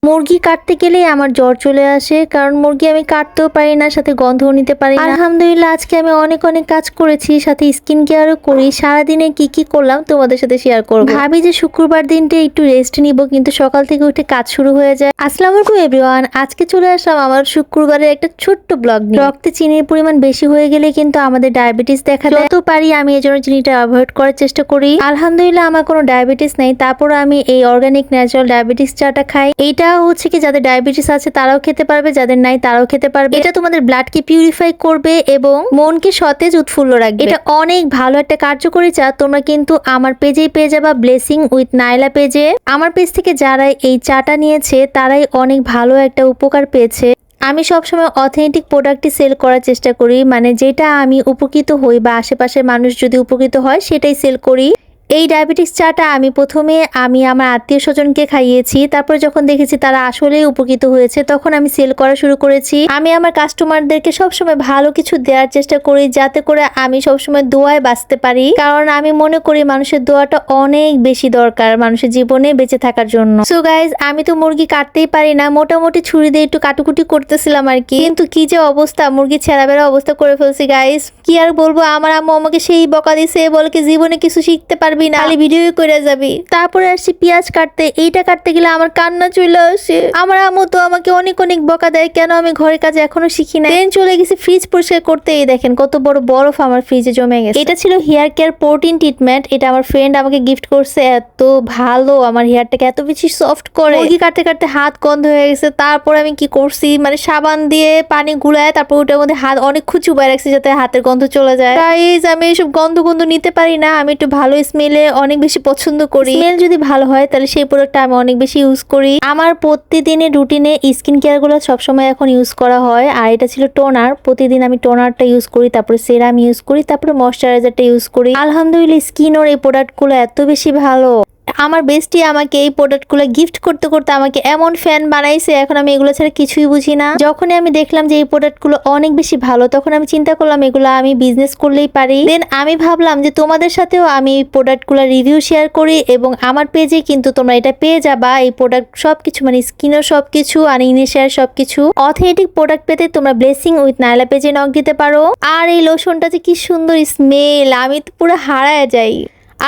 মুরগি কাটতে গেলেই আমার জ্বর চলে আসে, কারণ মুরগি আমি কাটতেও পারি না, সাথে গন্ধও নিতে পারি না। আলহামদুলিল্লাহ আজকে আমি অনেক অনেক কাজ করেছি, সাথে স্কিন কেয়ারও করি। সারাদিনে কি কি করলাম তোমাদের সাথে শেয়ার করব। ভাবি যে শুক্রবার দিনটা একটু রেস্ট নিব, কিন্তু সকাল থেকে উঠে কাজ শুরু হয়ে যায়। আসসালামু আলাইকুম এভরিওয়ান, আজকে চলে আসলাম আমার শুক্রবারের একটা ছোট্ট ব্লগ নিয়ে। রক্তে চিনির পরিমাণ বেশি হয়ে গেলে কিন্তু আমাদের ডায়াবেটিস দেখা দেয়। যত পারি আমি এই জন্য চিনিটা অ্যাভয়েড করার চেষ্টা করি। আলহামদুলিল্লাহ আমার কোনো ডায়াবেটিস নেই, তারপর আমি এই অর্গানিক ন্যাচারাল ডায়াবেটিস চাটা খাই। এইটা হচ্ছে কি যাদের ডায়াবেটিস আছে তারাও খেতে পারবে, যাদের নাই তারাও খেতে পারবে। এটা তোমাদের ব্লাডকে পিউরিফাই করবে এবং মনকে সতেজ উৎফুল্ল রাখবে। এটা অনেক ভালো একটা কার্যকরী চা। তোমরা কিন্তু আমার পেজেই পেয়ে যাবা, ব্লেসিং উইথ নাইলা পেজে। আমার পেজ থেকে যারা এই চাটা নিয়েছে তারাই অনেক ভালো একটা উপকার পেয়েছে। আমি সবসময় অথেন্টিক প্রোডাক্টই সেল করার চেষ্টা করি, মানে যেটা আমি উপকৃত হই বা আশেপাশের মানুষ যদি উপকৃত হয় সেটাই সেল করি। এই ডায়াবেটিস চাটা আমি প্রথমে আমার আত্মীয় স্বজনকে খাইয়েছি, তারপর যখন দেখেছি তারা আসলেই উপকৃত হয়েছে তখন আমি সেল করা শুরু করেছি। আমি আমার কাস্টমারদেরকে সবসময় ভালো কিছু দেওয়ার চেষ্টা করি, যাতে করে আমি সবসময় দোয়ায় বাঁচতে পারি, কারণ আমি মনে করি মানুষের দোয়াটা অনেক বেশি দরকার মানুষের জীবনে বেঁচে থাকার জন্য। সো গাইজ, আমি তো মুরগি কাটতেই পারি না, মোটামুটি ছুরি দিয়ে একটু কাটুকুটি করতেছিলাম আর কি, কিন্তু কি যে অবস্থা, মুরগি ছেঁড়া বেড়া অবস্থা করে ফেলছি গাইজ। কি আর বলবো, আমার আম্মু আমাকে সেই বকা দিছে, বলে কি জীবনে কিছু শিখতে পারবি না, খালি ভিডিও করে যাবি। তারপরে আসছি পেঁয়াজ কাটতে, এইটা কাটতে গেলে আমার কান্না চলে আসে। আমার আম্মু তো আমাকে অনেক অনেক বকা দেয়, কেন আমি ঘরের কাজে এখনো শিখি না। দেন চলে গেছি ফ্রিজ পরিষ্কার করতে, এই দেখেন কত বড় বরফ আমার ফ্রিজে জমে গেছে। এটা ছিল হেয়ার কেয়ার প্রোটিন ট্রিটমেন্ট, এটা আমার ফ্রেন্ড আমাকে গিফট করছে। এত ভালো, আমার হেয়ারটাকে এত বেশি সফট করে। মুরগি কাটতে কাটতে হাত গন্ধ হয়ে গেছে, তারপর আমি কি করছি, মানে সাবান দিয়ে পানি গুলায় তারপর ওটার মধ্যে হাত অনেক চুবাই রাখছি যাতে হাতের গন্ধ চলে যায়। গাইস, আমি এইসব গন্ধ নিতে পারি না, আমি একটু ভালো স্মেলে অনেক বেশি পছন্দ করি। স্মেল যদি ভালো হয় তাহলে সেই প্রোডাক্টটা আমি অনেক বেশি ইউজ করি। আমার প্রতিদিনের রুটিনে স্কিন কেয়ার গুলো সবসময় এখন ইউজ করা হয়। আর এটা ছিল টোনার, প্রতিদিন আমি টোনারটা ইউজ করি, তারপরে সেরাম ইউজ করি, তারপরে ময়শ্চারাইজারটা ইউজ করি। আলহামদুলিল্লাহ স্কিনের এই প্রোডাক্টগুলো এত বেশি ভালো। আমার বেস্টি আমাকে এই প্রোডাক্টগুলো গিফট করতে করতে আমাকে এমন ফ্যান বানাইছে, এখন আমি এগুলো ছাড়া কিছুই বুঝি না। যখনই আমি দেখলাম যে এই প্রোডাক্টগুলো অনেক বেশি ভালো, তখন আমি চিন্তা করলাম এগুলো আমি বিজনেস করলেই পারি। দেন আমি ভাবলাম যে তোমাদের সাথেও আমি এই প্রোডাক্টগুলো রিভিউ শেয়ার করি, এবং আমার পেজে কিন্তু তোমরা এটা পেয়ে যাবা। এই প্রোডাক্ট সবকিছু, মানে স্কিনের সবকিছু আর ইনিশিয়াল সবকিছু অথেন্টিক প্রোডাক্ট পেতে তোমরা ব্লেসিং উইথ নাইলা পেজে নক দিতে পারো। আর এই লোশনটা যে কি সুন্দর স্মেল, আমি তো পুরো হারায় যাই।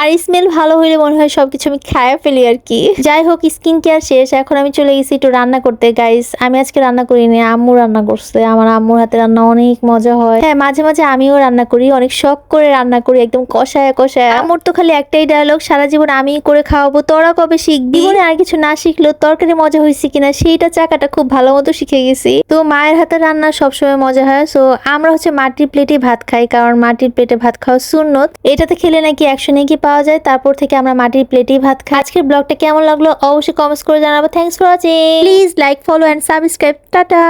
আর স্মেল ভালো হইলে মনে হয় সবকিছু আমি খায় ফেলি আর কি। যাই হোক, স্কিন কেয়ার শেষ, এখন আমি চলে গেছি একটু রান্না করতে। গাইস, আমি আজকে রান্না করিনি, আম্মু রান্না করছে। আমার আম্মুর হাতে রান্না অনেক মজা হয়। হ্যাঁ, মাঝে মাঝে আমিও রান্না করি, অনেক শখ করে রান্না করি, একদম কষায় কষায়। আম্মুর তো খালি একটাই ডায়লগ, সারা জীবন আমি করে খাওয়াবো, তোরা কবে শিখবি। জীবনে আর কিছু না শিখলেও তরকারি মজা হয়েছে কিনা সেইটা চাকাটা খুব ভালো মতো শিখে গেছি। তো মায়ের হাতে রান্না সবসময় মজা হয়। সো আমরা হচ্ছে মাটির প্লেটে ভাত খাই, কারণ মাটির প্লেটে ভাত খাওয়া সুন্নত। এটাতে খেলে নাকি 100 নাকি পাওয়া যায়। তারপর থেকে আমরা মাটির প্লেটেই ভাত খাই। আজকের ব্লগটা কেমন লাগলো অবশ্যই কমেন্টস করে জানাবো। Thanks for watching, please like, follow and subscribe. Tata.